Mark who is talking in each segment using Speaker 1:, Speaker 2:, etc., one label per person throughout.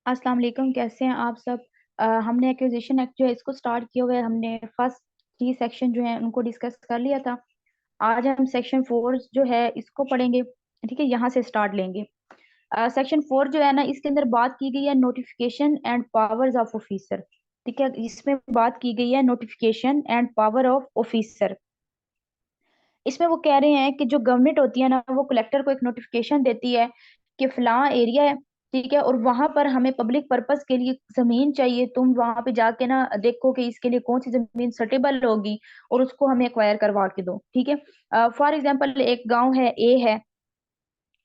Speaker 1: अस्सलाम वालेकुम, कैसे हैं आप सब। हमने एक्विजिशन एक्ट जो है इसको स्टार्ट किया हुआ है। हमने फर्स्ट 3 सेक्शन जो है उनको डिस्कस कर लिया था। आज हम सेक्शन 4 जो है इसको पढ़ेंगे। ठीक है, यहाँ से स्टार्ट लेंगे। सेक्शन 4 जो है ना, इसके अंदर बात की गई है notification and powers of officer. ठीक है, इसमें बात की गई है notification and power of officer. इसमें वो कह रहे हैं कि जो गवर्नमेंट होती है ना, वो कलेक्टर को एक नोटिफिकेशन देती है कि फलां एरिया है, ठीक है, और वहां पर हमें पब्लिक पर्पस के लिए जमीन चाहिए। तुम वहां पे जाके ना देखो कि इसके लिए कौन सी जमीन सुटेबल होगी और उसको हमें एक्वायर करवा के दो। ठीक है, फॉर एग्जाम्पल एक गांव है, ए है।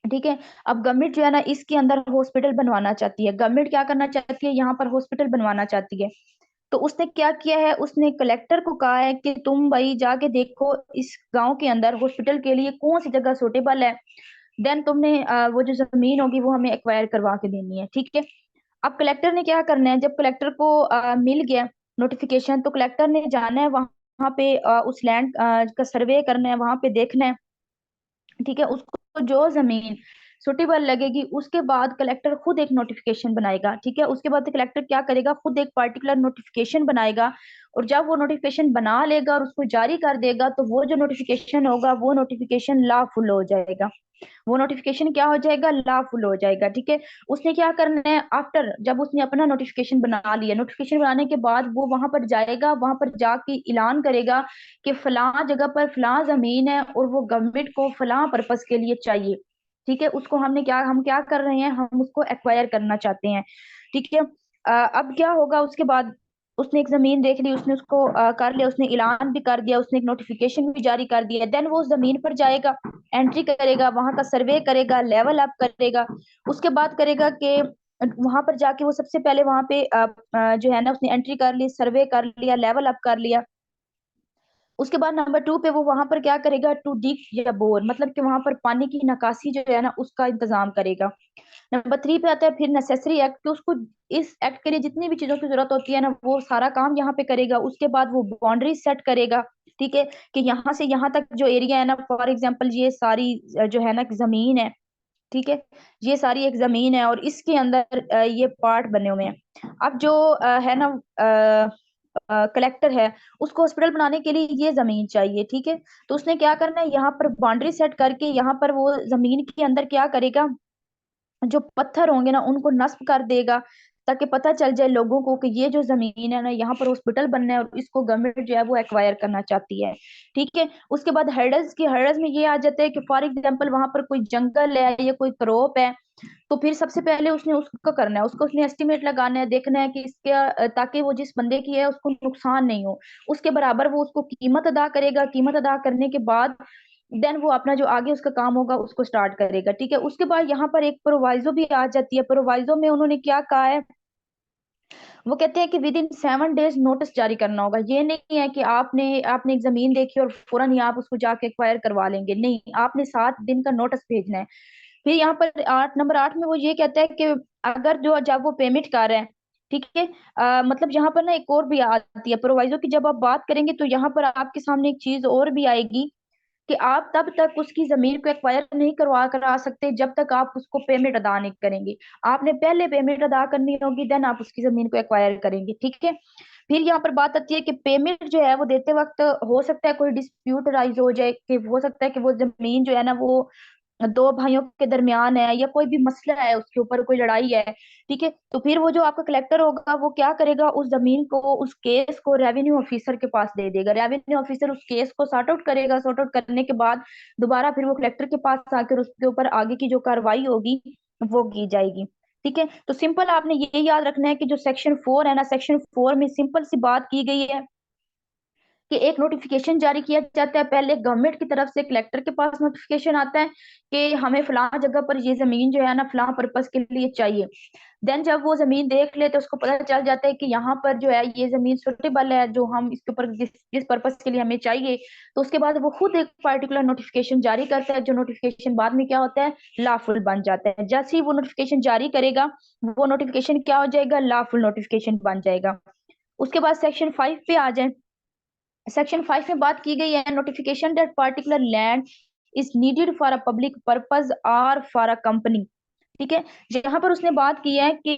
Speaker 1: ठीक है, अब गवर्नमेंट जो है ना इसके अंदर हॉस्पिटल बनवाना चाहती है। गवर्नमेंट क्या करना चाहती है, यहाँ पर हॉस्पिटल बनवाना चाहती है। तो उसने क्या किया है, उसने कलेक्टर को कहा है कि तुम भाई जाके देखो इस गांव के अंदर हॉस्पिटल के लिए कौन सी जगह सुटेबल है। देन तुमने वो जो जमीन होगी वो हमें एक्वायर करवा के देनी है। ठीक है, अब कलेक्टर ने क्या करना है, जब कलेक्टर को मिल गया नोटिफिकेशन, तो कलेक्टर ने जाना है वहां पे, उस लैंड का सर्वे करना है, वहां पे देखना है। ठीक है, उसको जो जमीन सुटेबल लगेगी उसके बाद कलेक्टर खुद एक नोटिफिकेशन बनाएगा। ठीक है, उसके बाद कलेक्टर क्या करेगा, खुद एक पर्टिकुलर नोटिफिकेशन बनाएगा। और जब वो नोटिफिकेशन बना लेगा और उसको जारी कर देगा, तो वो जो नोटिफिकेशन होगा वो नोटिफिकेशन लॉफुल हो जाएगा। वो नोटिफिकेशन क्या हो जाएगा, लॉफुल हो जाएगा। ठीक है, उसने क्या करना है, आफ्टर जब उसने अपना नोटिफिकेशन बना लिया, नोटिफिकेशन बनाने के बाद वो वहां पर जाएगा, वहां पर जाके ऐलान करेगा कि फलां जगह पर फलां जमीन है और वो गवर्नमेंट को फलां पर्पस के लिए चाहिए। ठीक है, उसको हम क्या कर रहे हैं, हम उसको एक्वायर करना चाहते हैं। ठीक है, अब क्या होगा उसके बाद, उसने एक जमीन देख ली, उसने उसको कर लिया, उसने ऐलान भी कर दिया, उसने एक नोटिफिकेशन भी जारी कर दिया। देन वो उस जमीन पर जाएगा, एंट्री करेगा, वहां का सर्वे करेगा, लेवल अप करेगा। उसके बाद करेगा कि वहां पर जाके वो सबसे पहले वहां पे जो है ना, उसने एंट्री कर ली, सर्वे कर लिया, लेवल अप कर लिया। उसके बाद नंबर 2 पे वो वहां पर क्या करेगा, टू डिग या बोर, मतलब कि वहां पर पानी की निकासी जो है ना उसका इंतजाम करेगा। नंबर 3 पे आता है फिर नेसेसरी एक्ट, कि उसको इस एक्ट के लिए जितनी भी चीजों की जरूरत होती है ना वो सारा काम यहाँ पे करेगा। उसके बाद वो बाउंड्री सेट करेगा। ठीक है, कि यहाँ से यहाँ तक जो एरिया है ना, फॉर एग्जाम्पल ये सारी जो है ना जमीन है। ठीक है, ये सारी एक जमीन है और इसके अंदर ये पार्ट बने हुए हैं। अब जो है ना कलेक्टर है, उसको हॉस्पिटल बनाने के लिए ये जमीन चाहिए। ठीक है, तो उसने क्या करना है, यहाँ पर बाउंड्री सेट करके यहाँ पर वो जमीन के अंदर क्या करेगा, जो पत्थर होंगे ना उनको नस्ब कर देगा, ताकि पता चल जाए लोगों को कि ये जो जमीन है ना यहाँ पर हॉस्पिटल बनना है और इसको गवर्नमेंट जो है वो एक्वायर करना चाहती है। ठीक है, उसके बाद हर्डल्स में ये आ जाता है कि फॉर एग्जांपल वहां पर कोई जंगल है या कोई क्रॉप है, तो फिर सबसे पहले उसने उसका करना है, उसको उसने एस्टिमेट लगाना है, देखना है कि इसके ताकि वो जिस बंदे की है उसको नुकसान नहीं हो, उसके बराबर वो उसको कीमत अदा करेगा। कीमत अदा करने के बाद देन वो अपना जो आगे उसका काम होगा उसको स्टार्ट करेगा। ठीक है, उसके बाद यहाँ पर एक प्रोवाइजो भी आ जाती है। प्रोवाइजो में उन्होंने क्या कहा है, वो कहते हैं कि विद इन 7 डेज नोटिस जारी करना होगा। ये नहीं है कि आपने आपने एक जमीन देखी और फौरन ही आप उसको जाके एक्वायर करवा लेंगे, नहीं, आपने 7 दिन का नोटिस भेजना है। फिर यहाँ पर नंबर 8 में वो ये कहता है कि अगर जो जब वो पेमेंट कर रहे हैं, ठीक है, मतलब यहाँ पर ना एक और भी आती है प्रोवाइजो की, जब आप बात करेंगे तो यहाँ पर आपके सामने एक चीज और भी आएगी कि आप तब तक उसकी जमीन को एक्वायर नहीं करवा करा सकते जब तक आप उसको पेमेंट अदा नहीं करेंगे। आपने पहले पेमेंट अदा करनी होगी, देन आप उसकी जमीन को एक्वायर करेंगे। ठीक है, फिर यहाँ पर बात आती है कि पेमेंट जो है वो देते वक्त हो सकता है कोई डिस्प्यूट राइज हो जाए, कि हो सकता है कि वो जमीन जो है ना वो दो भाइयों के दरमियान है या कोई भी मसला है, उसके ऊपर कोई लड़ाई है। ठीक है, तो फिर वो जो आपका कलेक्टर होगा वो क्या करेगा, उस जमीन को, उस केस को रेवेन्यू ऑफिसर के पास दे देगा। रेवेन्यू ऑफिसर उस केस को सॉर्ट आउट करेगा, सॉर्ट आउट करने के बाद दोबारा फिर वो कलेक्टर के पास आकर उसके ऊपर आगे की जो कार्रवाई होगी वो की जाएगी। ठीक है, तो सिंपल आपने ये याद रखना है कि जो सेक्शन 4 है ना, सेक्शन 4 में सिंपल सी बात की गई है कि एक नोटिफिकेशन जारी किया जाता है। पहले गवर्नमेंट की तरफ से कलेक्टर के पास नोटिफिकेशन आता है कि हमें फलां जगह पर ये जमीन जो है ना फलां पर्पस के लिए चाहिए। देन जब वो जमीन देख ले तो उसको पता चल जाता है कि यहाँ पर जो है ये जमीन सुटेबल है, जो हम इसके ऊपर जिस जिस पर्पस के लिए हमें चाहिए। तो उसके बाद वो खुद एक पर्टिकुलर नोटिफिकेशन जारी करता है, जो नोटिफिकेशन बाद में क्या होता है, लॉफुल बन जाता है। जैसे ही वो नोटिफिकेशन जारी करेगा, वो नोटिफिकेशन क्या हो जाएगा, लॉफुल नोटिफिकेशन बन जाएगा। उसके बाद सेक्शन 5 पे आ जाए। सेक्शन 5 में बात की गई है notification that particular land is needed for a public purpose और फॉर अ कंपनी। ठीक है, जहां पर उसने बात की है कि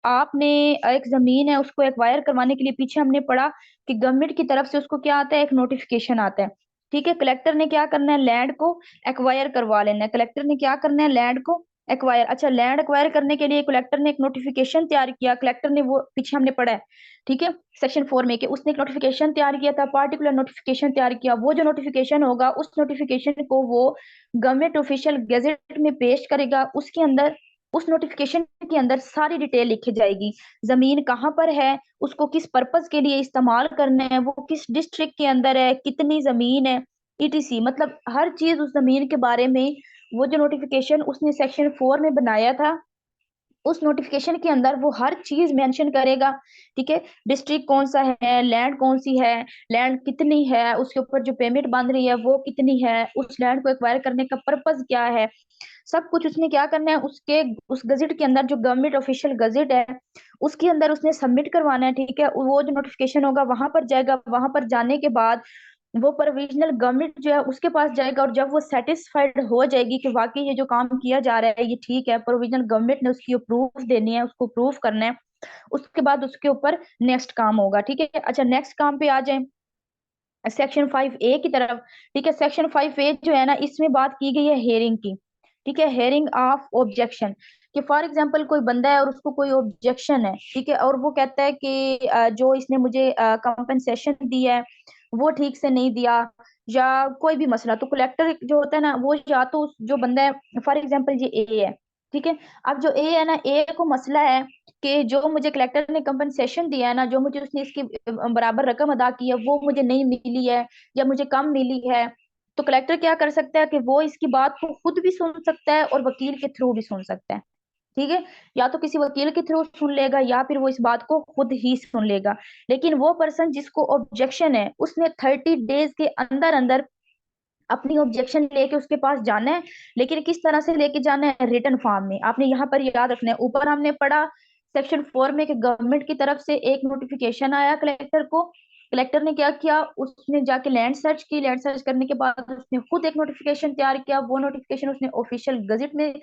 Speaker 1: आपने एक जमीन है उसको एक्वायर करवाने के लिए पीछे हमने पढ़ा कि गवर्नमेंट की तरफ से उसको क्या आता है, एक नोटिफिकेशन आता है। ठीक है, कलेक्टर ने क्या करना है, लैंड को एक्वायर करवा लेना है। कलेक्टर ने क्या करना है, लैंड को एक्वायर। अच्छा, लैंड एक्वायर करने के लिए कलेक्टर ने एक नोटिफिकेशन तैयार किया। कलेक्टर ने, वो पीछे हमने पढ़ा है, ठीक है, सेक्शन 4 में, कि उसने एक नोटिफिकेशन तैयार किया था, पार्टिकुलर नोटिफिकेशन तैयार किया। वो जो नोटिफिकेशन होगा, उस नोटिफिकेशन को वो गवर्नमेंट ऑफिशियल गैजेट में पेश करेगा। उसके अंदर, उस नोटिफिकेशन के अंदर सारी डिटेल लिखी जाएगी। जमीन कहाँ पर है, उसको किस पर्पज के लिए इस्तेमाल करना है, वो किस डिस्ट्रिक्ट के अंदर है, कितनी जमीन है, ईटीसी, मतलब हर चीज उस जमीन के बारे में। वो जो नोटिफिकेशन उसने सेक्शन 4 में बनाया था, उस नोटिफिकेशन के अंदर वो हर चीज मेंशन करेगा। ठीक है, डिस्ट्रिक्ट कौन सा है, लैंड कौन सी है, लैंड कितनी है, उसके ऊपर जो पेमेंट बन रही है वो कितनी है, उस लैंड को एक्वायर करने का पर्पज क्या है, सब कुछ उसने क्या करना है, उसके उस गजेट के अंदर, जो गवर्नमेंट ऑफिशियल गजेट है, उसके अंदर उसने सबमिट करवाना है। ठीक है, वो जो नोटिफिकेशन होगा वहां पर जाएगा। वहां पर जाने के बाद वो प्रोविजनल गवर्नमेंट जो है उसके पास जाएगा, और जब वो सेटिस्फाइड हो जाएगी कि वाकई ये जो काम किया जा रहा है ये ठीक है, प्रोविजनल गवर्नमेंट ने उसकी प्रूफ देनी है, उसको प्रूफ करना है, उसके बाद उसके ऊपर नेक्स्ट काम होगा। ठीक है, अच्छा, नेक्स्ट काम पे आ जाए, सेक्शन 5A की तरफ। ठीक है, सेक्शन 5A जो है ना, इसमें बात की गई है हेयरिंग की। ठीक है, हेयरिंग ऑफ ऑब्जेक्शन, कि फॉर एग्जांपल कोई बंदा है और उसको कोई ऑब्जेक्शन है, ठीक है, और वो कहता है कि जो इसने मुझे कंपनसेशन दी है वो ठीक से नहीं दिया, या कोई भी मसला, तो कलेक्टर जो होता है ना, वो या तो जो बंदा है, फॉर एग्जांपल ये ए है, ठीक है, अब जो ए है ना, ए को मसला है कि जो मुझे कलेक्टर ने कंपनसेशन दिया है ना, जो मुझे उसने इसकी बराबर रकम अदा की है वो मुझे नहीं मिली है, या मुझे कम मिली है। तो कलेक्टर क्या कर सकता है कि वो इसकी बात को खुद भी सुन सकता है और वकील के थ्रू भी सुन सकता है। ठीक है, या तो किसी वकील के थ्रू सुन लेगा, या फिर वो इस बात को खुद ही सुन लेगा। लेकिन वो पर्सन जिसको ऑब्जेक्शन है, उसने 30 डेज के अंदर अंदर अपनी ऑब्जेक्शन लेके उसके पास जाना है। लेकिन किस तरह से लेके जाना है, रिटर्न फॉर्म में। आपने यहाँ पर याद रखना है, ऊपर हमने पढ़ा सेक्शन 4 में कि गवर्नमेंट की तरफ से एक नोटिफिकेशन आया कलेक्टर को। कलेक्टर ने क्या किया, उसने जाके लैंड सर्च की, लैंड सर्च करने के बाद उसने खुद एक नोटिफिकेशन तैयार किया। वो नोटिफिकेशन उसने ऑफिशियल गजट में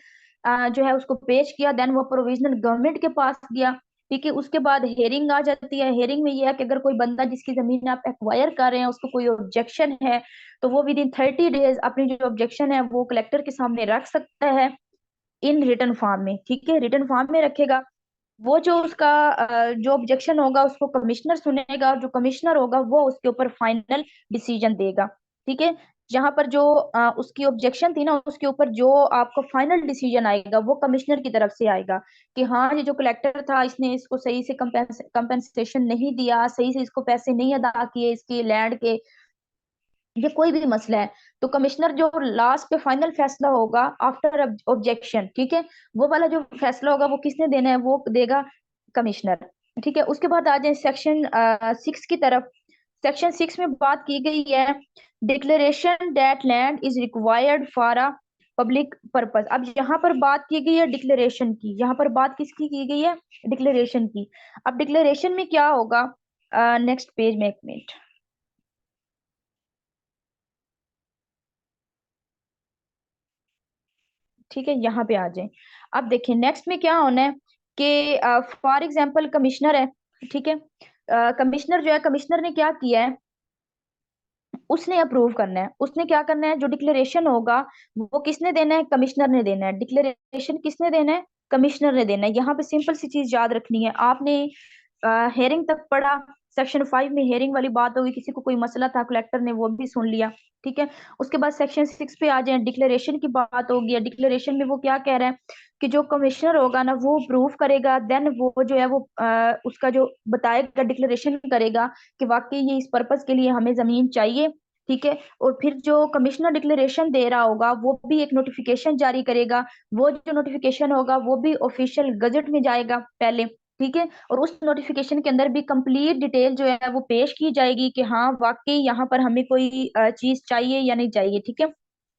Speaker 1: जो है उसको पेश किया। देन वो प्रोविजनल गवर्नमेंट के पास गया। ठीक है, उसके बाद हेयरिंग आ जाती है। हेयरिंग में यह है कि अगर कोई बंदा जिसकी जमीन आप एक्वायर कर रहे हैं उसको कोई ऑब्जेक्शन है, तो वो विद इन 30 डेज अपनी जो ऑब्जेक्शन है वो कलेक्टर के सामने रख सकता है, इन रिटर्न फॉर्म में। ठीक है, रिटर्न फॉर्म में रखेगा। वो जो उसका जो ऑब्जेक्शन होगा उसको कमिश्नर सुनेगा, और जो कमिश्नर होगा वो उसके ऊपर फाइनल डिसीजन देगा। ठीक है, जहां पर जो उसकी ऑब्जेक्शन थी ना, उसके ऊपर जो आपको फाइनल डिसीजन आएगा वो कमिश्नर की तरफ से आएगा, कि हाँ ये जो कलेक्टर था इसने इसको सही से कंपेंसेशन नहीं दिया, सही से इसको पैसे नहीं अदा किए इसके लैंड के, ये कोई भी मसला है। तो कमिश्नर जो लास्ट पे फाइनल फैसला होगा आफ्टर ऑब्जेक्शन, ठीक है, वो वाला जो फैसला होगा वो किसने देना है, वो देगा कमिश्नर। ठीक है, उसके बाद आ जाए सेक्शन 6 की तरफ। सेक्शन 6 में बात की गई है declaration that land is required for a public purpose. अब यहाँ पर बात की गई है डिक्लेरेशन की, यहाँ पर बात किसकी की गई है, डिक्लेरेशन की। अब डिक्लेरेशन में क्या होगा, नेक्स्ट पेज में, एक मिनट, ठीक है, यहाँ पे आ जाए। अब देखिए नेक्स्ट में क्या होना है कि फॉर एग्जाम्पल कमिश्नर है, ठीक है, कमिश्नर जो है, कमिश्नर ने क्या किया है, उसने अप्रूव करना है। उसने क्या करना है, जो डिक्लेरेशन होगा वो किसने देना है, कमिश्नर ने देना है। डिक्लेरेशन किसने देना है, कमिश्नर ने देना है। यहाँ पे सिंपल सी चीज याद रखनी है आपने, हेयरिंग तक पढ़ा, सेक्शन 5 में हेयरिंग वाली बात होगी, किसी को कोई मसला था कलेक्टर ने वो भी सुन लिया। ठीक है, उसके बाद सेक्शन 6 पे आ जाए, डिक्लेरेशन की बात होगी। डिक्लेरेशन में वो क्या कह रहा है कि जो कमिश्नर होगा ना वो प्रूफ करेगा, देन वो जो है वो उसका जो बताएगा, डिक्लेरेशन करेगा कि वाकई ये इस पर्पज के लिए हमें जमीन चाहिए। ठीक है, और फिर जो कमिश्नर डिक्लेरेशन दे रहा होगा वो भी एक नोटिफिकेशन जारी करेगा। वो जो नोटिफिकेशन होगा वो भी ऑफिशियल गजट में जाएगा पहले। ठीक है, और उस नोटिफिकेशन के अंदर भी कंप्लीट डिटेल जो है वो पेश की जाएगी कि हाँ वाकई यहाँ पर हमें कोई चीज चाहिए या नहीं चाहिए। ठीक है,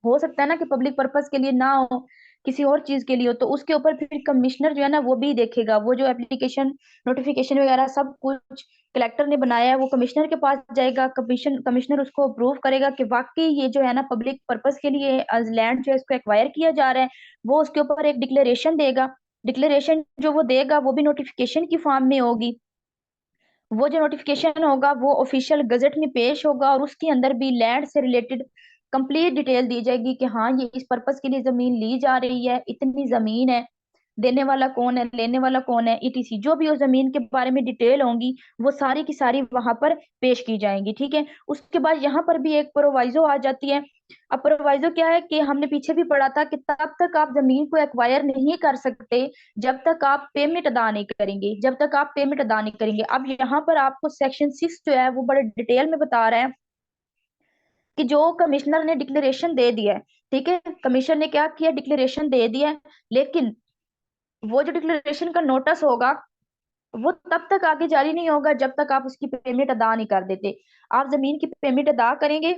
Speaker 1: हो सकता है ना कि पब्लिक पर्पस के लिए ना हो, किसी और चीज के लिए हो, तो उसके ऊपर फिर कमिश्नर जो है ना वो भी देखेगा। वो जो एप्लीकेशन, नोटिफिकेशन वगैरह सब कुछ कलेक्टर ने बनाया है वो कमिश्नर के पास जाएगा। कमिश्नर उसको अप्रूव करेगा कि वाकई ये जो है ना पब्लिक पर्पस के लिए लैंड जो है इसको एक्वायर किया जा रहा है। वो उसके ऊपर एक डिक्लेरेशन देगा। डिक्लेरेशन जो वो देगा वो भी नोटिफिकेशन की फॉर्म में होगी। वो जो नोटिफिकेशन होगा वो ऑफिशियल गजट में पेश होगा, और उसके अंदर भी लैंड से रिलेटेड कंप्लीट डिटेल दी जाएगी कि हाँ ये इस पर्पस के लिए जमीन ली जा रही है, इतनी जमीन है, देने वाला कौन है, लेने वाला कौन है, ईटीसी जो भी उस जमीन के बारे में डिटेल होंगी वो सारी की सारी वहां पर पेश की जाएंगी। ठीक है, उसके बाद यहाँ पर भी एक प्रोवाइजो आ जाती है। अब प्रोवाइजो क्या है कि हमने पीछे भी पढ़ा था कि तब तक आप जमीन को एक्वायर नहीं कर सकते जब तक आप पेमेंट अदा नहीं करेंगे, जब तक आप पेमेंट अदा नहीं करेंगे। अब यहाँ पर आपको सेक्शन 6 जो है वो बड़े डिटेल में बता रहा है कि जो कमिश्नर ने डिक्लेरेशन दे दिया है, ठीक है, कमिश्नर ने क्या किया, डिक्लेरेशन दे दिया है, लेकिन वो जो डिक्लेरेशन का नोटिस होगा वो तब तक आगे जारी नहीं होगा जब तक आप उसकी पेमेंट अदा नहीं कर देते। आप जमीन की पेमेंट अदा करेंगे,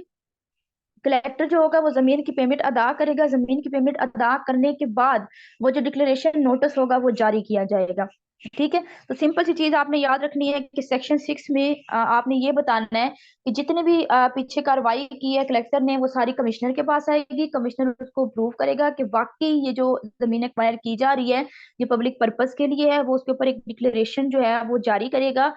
Speaker 1: कलेक्टर जो होगा वो जमीन की पेमेंट अदा करेगा, जमीन की पेमेंट अदा करने के बाद वो जो डिक्लेरेशन नोटिस होगा वो जारी किया जाएगा। ठीक है, तो सिंपल सी चीज आपने याद रखनी है कि सेक्शन 6 में आपने ये बताना है कि जितने भी पीछे कार्रवाई की है कलेक्टर ने वो सारी कमिश्नर के पास आएगी, कमिश्नर उसको अप्रूव करेगा कि वाकई ये जो जमीन एक्वायर की जा रही है ये पब्लिक पर्पस के लिए है, वो उसके ऊपर एक डिक्लेरेशन जो है वो जारी करेगा।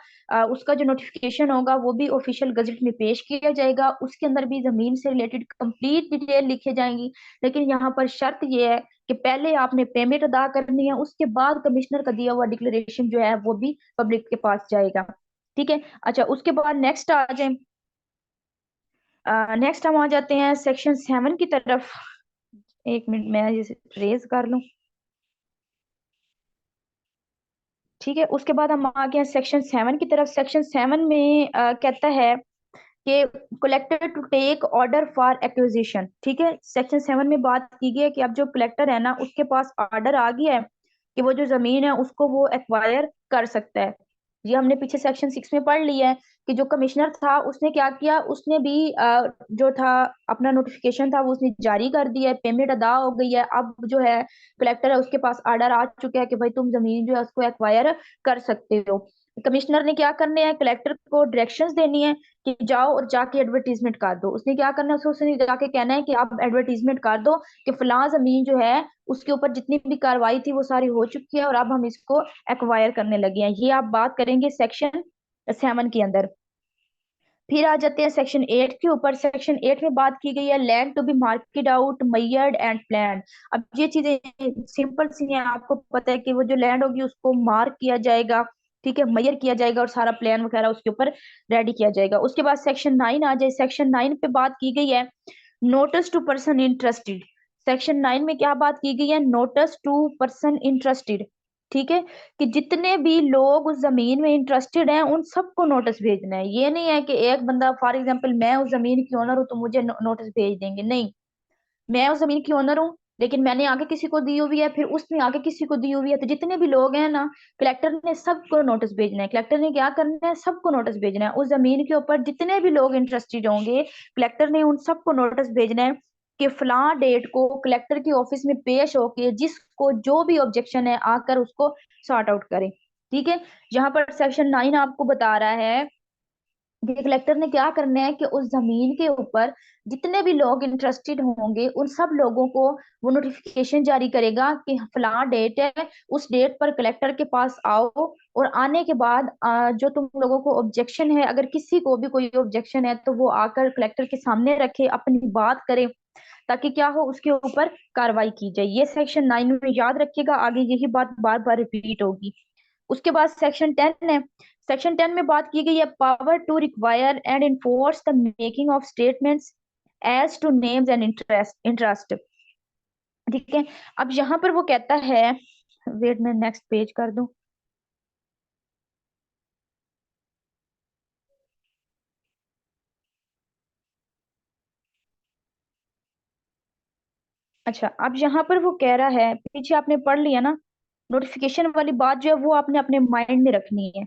Speaker 1: उसका जो नोटिफिकेशन होगा वो भी ऑफिशियल गजट में पेश किया जाएगा, उसके अंदर भी जमीन से रिलेटेड कंप्लीट डिटेल लिखी जाएंगी। लेकिन यहाँ पर शर्त ये है कि पहले आपने पेमेंट अदा करनी है, उसके बाद कमिश्नर का दिया हुआ डिक्लेरेशन जो है वो भी पब्लिक के पास जाएगा। ठीक है, अच्छा उसके बाद नेक्स्ट आ जाए, नेक्स्ट हम आ जाते हैं सेक्शन 7 की तरफ। एक मिनट मैं इसे रेज कर लूं। ठीक है, उसके बाद हम आ गए हैं सेक्शन 7 की तरफ। सेक्शन 7 में कहता है कि collector to take order for acquisition. ठीक है, सेक्शन 7 में बात की गई है कि अब जो कलेक्टर है ना उसके पास ऑर्डर आ गया है कि वो जो जमीन है उसको वो एक्वायर कर सकता है। ये हमने पीछे सेक्शन 6 में पढ़ लिया है कि जो कमिश्नर था उसने क्या किया, उसने भी जो था अपना नोटिफिकेशन था वो उसने जारी कर दिया है, पेमेंट अदा हो गई है। अब जो है कलेक्टर है उसके पास ऑर्डर आ चुका है कि भाई तुम जमीन जो है उसको एक्वायर कर सकते हो। कमिश्नर ने क्या करने हैं, कलेक्टर को डायरेक्शंस देनी है कि जाओ और जाके एडवर्टीजमेंट कर दो। उसने क्या करना है, उसने जाके कहना है कि आप एडवर्टीजमेंट कर दो कि फलां जमीन जो है उसके ऊपर जितनी भी कार्रवाई थी वो सारी हो चुकी है और अब हम इसको एक्वायर करने लगे हैं। ये आप बात करेंगे सेक्शन 7 के अंदर। फिर आ जाते हैं सेक्शन 8 के ऊपर। सेक्शन 8 में बात की गई है land to be marked out measured and plan. अब ये चीजें सिंपल सी हैं, आपको पता है कि वो जो लैंड होगी उसको मार्क किया जाएगा, ठीक है, मयर किया जाएगा और सारा प्लान वगैरह उसके ऊपर रेडी किया जाएगा। उसके बाद सेक्शन 9 आ जाए। सेक्शन 9 पे बात की गई है notice to person interested. Section 9 में क्या बात की गई है, नोटिस टू पर्सन इंटरेस्टेड। ठीक है, कि जितने भी लोग उस जमीन में इंटरेस्टेड हैं उन सबको नोटिस भेजना है। ये नहीं है कि एक बंदा, फॉर एग्जांपल मैं उस जमीन की ओनर हूँ तो मुझे नोटिस भेज देंगे, नहीं। मैं उस जमीन की ओनर हूँ लेकिन मैंने आगे किसी को दी हुई है, फिर उसने आगे किसी को दी हुई है, तो जितने भी लोग हैं ना कलेक्टर ने सबको नोटिस भेजना है। कलेक्टर ने क्या करना है, सबको नोटिस भेजना है। उस जमीन के ऊपर जितने भी लोग इंटरेस्टेड होंगे कलेक्टर ने उन सबको नोटिस भेजना है कि फलां डेट को कलेक्टर के ऑफिस में पेश होके जिसको जो भी ऑब्जेक्शन है आकर उसको सॉर्ट आउट करें। ठीक है, यहाँ पर सेक्शन 9 आपको बता रहा है कि कलेक्टर ने क्या करना है कि उस जमीन के ऊपर जितने भी लोग इंटरेस्टेड होंगे उन सब लोगों को वो नोटिफिकेशन जारी करेगा कि फलां डेट है, उस डेट पर कलेक्टर के पास आओ, और आने के बाद जो तुम लोगों को ऑब्जेक्शन है, अगर किसी को भी कोई ऑब्जेक्शन है तो वो आकर कलेक्टर के सामने रखे, अपनी बात करे, ताकि क्या हो उसके ऊपर कार्रवाई की जाए। ये सेक्शन 9 में याद रखिएगा, आगे यही बात बार बार रिपीट होगी। उसके बाद सेक्शन 10 है। सेक्शन 10 में बात की गई है power to require and enforce the making of statements as to names and interest. ठीक है, अब यहाँ पर वो कहता है, वेट मैं नेक्स्ट पेज कर दूं। अच्छा, अब यहाँ पर वो कह रहा है, पीछे आपने पढ़ लिया ना, नोटिफिकेशन वाली बात जो है वो आपने अपने माइंड में रखनी है।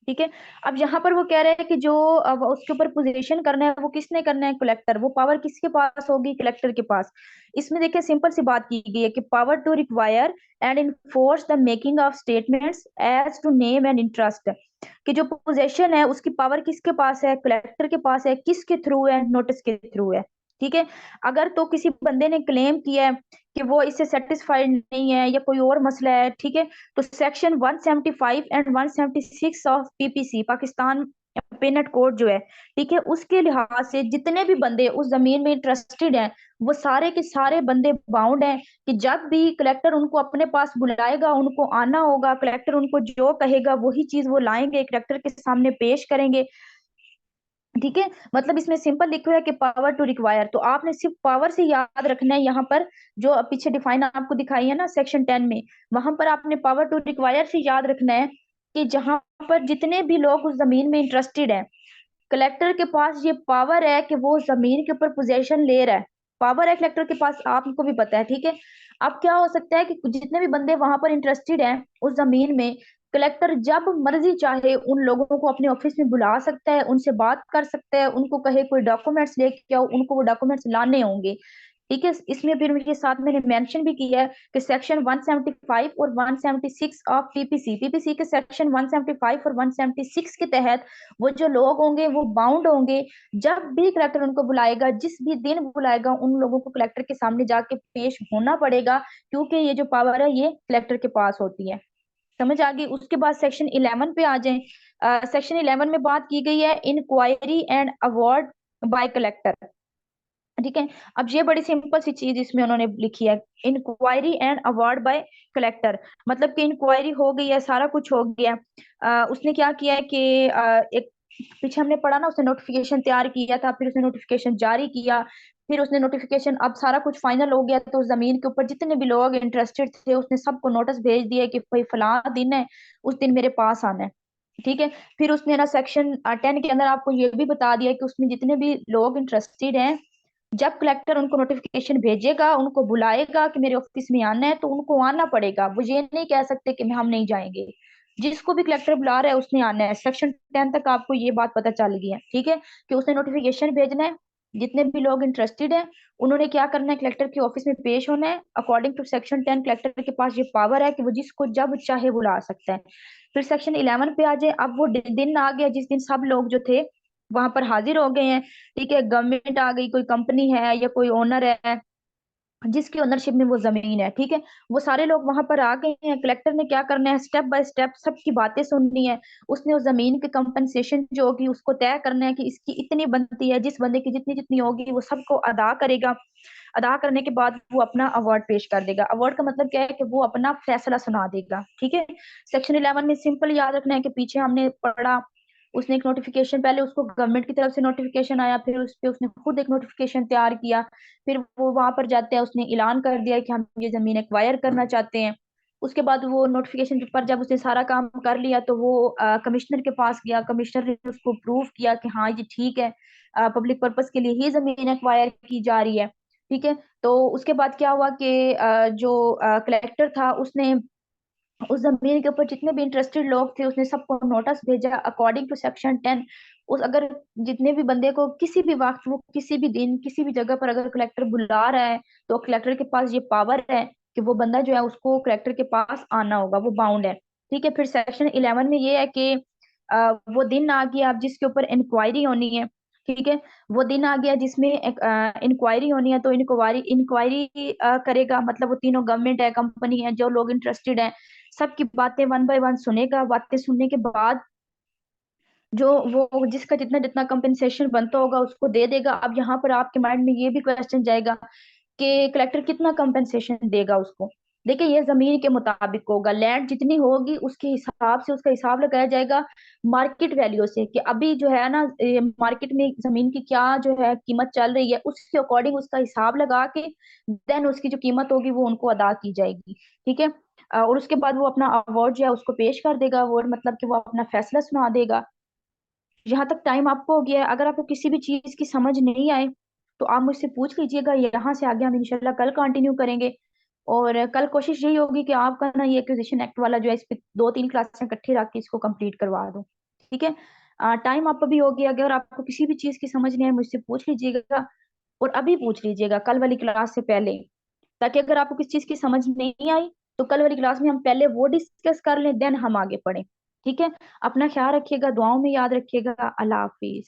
Speaker 1: ठीक है, अब यहाँ पर वो कह रहे हैं कि जो अब उसके ऊपर पोजीशन करना है वो किसने करना है, कलेक्टर। वो पावर किसके पास होगी, कलेक्टर के पास। इसमें देखिए सिंपल सी बात की गई है कि power to require and enforce the making of statements as to name and interest. कि जो पोजीशन है उसकी पावर किसके पास है, कलेक्टर के पास है। किसके थ्रू है, नोटिस के थ्रू है। ठीक है। अगर तो किसी बंदे ने क्लेम किया है कि वो इससे सेटिस्फाइड नहीं है या कोई और मसला है, ठीक है, तो section 175 and 176 of PPC, Pakistan penal code जो है, ठीक है, उसके लिहाज से जितने भी बंदे उस जमीन में इंटरेस्टेड हैं, वो सारे के सारे बंदे बाउंड हैं कि जब भी कलेक्टर उनको अपने पास बुलाएगा उनको आना होगा, कलेक्टर उनको जो कहेगा वही चीज वो लाएंगे, कलेक्टर के सामने पेश करेंगे। ठीक है। मतलब इसमें सिंपल लिखा है कि पावर टू रिक्वायर, तो आपने सिर्फ पावर से याद रखना है यहाँ पर, जो पीछे डिफाइन आपको दिखाई है ना सेक्शन 10 में, वहां पर आपने पावर टू रिक्वायर से याद रखना है कि जहां पर जितने भी लोग उस जमीन में इंटरेस्टेड हैं, कलेक्टर के पास ये पावर है कि वो जमीन के ऊपर पोजेशन ले रहा है। पावर है कलेक्टर के पास, आपको भी पता है, ठीक है। अब क्या हो सकता है कि जितने भी बंदे वहां पर इंटरेस्टेड हैं उस जमीन में, कलेक्टर जब मर्जी चाहे उन लोगों को अपने ऑफिस में बुला सकता है, उनसे बात कर सकता है, उनको कहे कोई डॉक्यूमेंट्स लेके आओ, उनको वो डॉक्यूमेंट्स लाने होंगे। ठीक है। इसमें फिर मेरे साथ मैंने मेंशन भी किया है कि सेक्शन 175 और 176 ऑफ पीपीसी, पीपीसी के सेक्शन 175 और 176 के तहत वो जो लोग होंगे वो बाउंड होंगे। जब भी कलेक्टर उनको बुलाएगा, जिस भी दिन बुलाएगा, उन लोगों को कलेक्टर के सामने जाके पेश होना पड़ेगा, क्योंकि ये जो पावर है ये कलेक्टर के पास होती है। समझ आ गई। उसके बाद सेक्शन 11 पे आ जाए। सेक्शन 11 में बात की गई है inquiry and award by collector. ठीक है। अब ये बड़ी सिंपल सी चीज इसमें उन्होंने लिखी है, inquiry and award by collector. मतलब कि इंक्वायरी हो गई है, सारा कुछ हो गया। उसने क्या किया है कि एक पीछे हमने पढ़ा ना, उसने नोटिफिकेशन तैयार किया था, फिर उसने नोटिफिकेशन जारी किया, फिर उसने नोटिफिकेशन, अब सारा कुछ फाइनल हो गया, तो उस जमीन के ऊपर जितने भी लोग इंटरेस्टेड थे उसने सबको नोटिस भेज दिया कि भाई फलां दिन है, उस दिन मेरे पास आना है। ठीक है। फिर उसने ना सेक्शन 10 के अंदर आपको ये भी बता दिया कि उसमें जितने भी लोग इंटरेस्टेड हैं, जब कलेक्टर उनको नोटिफिकेशन भेजेगा, उनको बुलाएगा कि मेरे ऑफिस में आना है, तो उनको आना पड़ेगा। वो ये नहीं कह सकते कि हम नहीं जाएंगे। जिसको भी कलेक्टर बुला रहा है उसने आना है। सेक्शन 10 तक आपको ये बात पता चल गई है, ठीक है, कि उसने नोटिफिकेशन भेजना है, जितने भी लोग इंटरेस्टेड हैं उन्होंने क्या करना है, कलेक्टर के ऑफिस में पेश होना है। अकॉर्डिंग टू सेक्शन 10 कलेक्टर के पास ये पावर है कि वो जिसको जब चाहे बुला सकता है। फिर सेक्शन 11 पे आ जाए। अब वो दिन आ गया जिस दिन सब लोग जो थे वहां पर हाजिर हो गए हैं। ठीक है। गवर्नमेंट आ गई, कोई कंपनी है या कोई ओनर है जिसकी ओनरशिप में वो जमीन है, ठीक है, वो सारे लोग वहां पर आ गए हैं। कलेक्टर ने क्या करना है, स्टेप बाय स्टेप सबकी बातें सुननी है। उसने उस जमीन की कंपनसेशन जो होगी उसको तय करना है कि इसकी इतनी बनती है, जिस बंदे की जितनी जितनी होगी वो सबको अदा करेगा। अदा करने के बाद वो अपना अवार्ड पेश कर देगा। अवार्ड का मतलब क्या है कि वो अपना फैसला सुना देगा। ठीक है। सेक्शन 11 में सिंपल याद रखना है कि पीछे हमने पढ़ा, उसने एक नोटिफिकेशन, पहले उसको गवर्नमेंट की तरफ से नोटिफिकेशन आया, फिर उस पे उसने खुद एक नोटिफिकेशन तैयार किया, फिर वो वहां पर जाते हैं, उसने ऐलान कर दिया कि हम ये जमीन एक्वायर करना चाहते हैं। उसके बाद वो नोटिफिकेशन पर जब उसने सारा काम कर लिया तो वो कमिश्नर के पास गया, कमिश्नर ने उसको प्रूव किया कि हाँ ये ठीक है, पब्लिक पर्पस के लिए ही जमीन एक्वायर की जा रही है। ठीक है। तो उसके बाद क्या हुआ कि जो कलेक्टर था उसने उस जमीन के ऊपर जितने भी इंटरेस्टेड लोग थे उसने सबको नोटिस भेजा अकॉर्डिंग टू सेक्शन 10। उस अगर जितने भी बंदे को किसी भी वक्त, वो किसी भी दिन किसी भी जगह पर अगर कलेक्टर बुला रहा है, तो कलेक्टर के पास ये पावर है कि वो बंदा जो है उसको कलेक्टर के पास आना होगा, वो बाउंड है। ठीक है। फिर सेक्शन 11 में ये है कि वो दिन आ गया अब जिसके ऊपर इंक्वायरी होनी है। ठीक है। वो दिन आ गया जिसमें इंक्वायरी होनी है, तो इंक्वायरी इंक्वायरी करेगा, मतलब वो तीनों, गवर्नमेंट है, कंपनी है, जो लोग इंटरेस्टेड है, सबकी बातें वन बाय वन सुनेगा। बातें सुनने के बाद जो वो जिसका जितना जितना कंपनसेशन बनता होगा उसको दे देगा। अब यहाँ पर आपके माइंड में ये भी क्वेश्चन जाएगा कि कलेक्टर कितना कंपनसेशन देगा उसको। देखिए ये जमीन के मुताबिक होगा, लैंड जितनी होगी उसके हिसाब से उसका हिसाब लगाया जाएगा मार्केट वैल्यू से, कि अभी जो है ना मार्केट में जमीन की क्या जो है कीमत चल रही है, उसके अकॉर्डिंग उसका हिसाब लगा के देन उसकी जो कीमत होगी वो उनको अदा की जाएगी। ठीक है। और उसके बाद वो अपना अवार्ड जो है उसको पेश कर देगा। अवार्ड मतलब कि वो अपना फैसला सुना देगा। यहाँ तक टाइम आपको हो गया है। अगर आपको किसी भी चीज की समझ नहीं आए तो आप मुझसे पूछ लीजिएगा। यहाँ से आगे हम इंशाल्लाह कल कंटिन्यू करेंगे। और कल कोशिश यही होगी कि आपका ना ये एक्विजिशन एक्ट वाला जो है इस पे 2-3 क्लासें इकट्ठी रख के इसको कंप्लीट करवा दूं। ठीक है। टाइम आप अभी हो गया। अगर आपको किसी भी चीज की समझ नहीं आए मुझसे पूछ लीजिएगा, और अभी पूछ लीजिएगा कल वाली क्लास से पहले, ताकि अगर आपको किसी चीज की समझ नहीं आई तो कल वाली क्लास में हम पहले वो डिस्कस कर लें, देन हम आगे पढ़ें। ठीक है। अपना ख्याल रखिएगा, दुआओं में याद रखिएगा। अल्लाह हाफिज।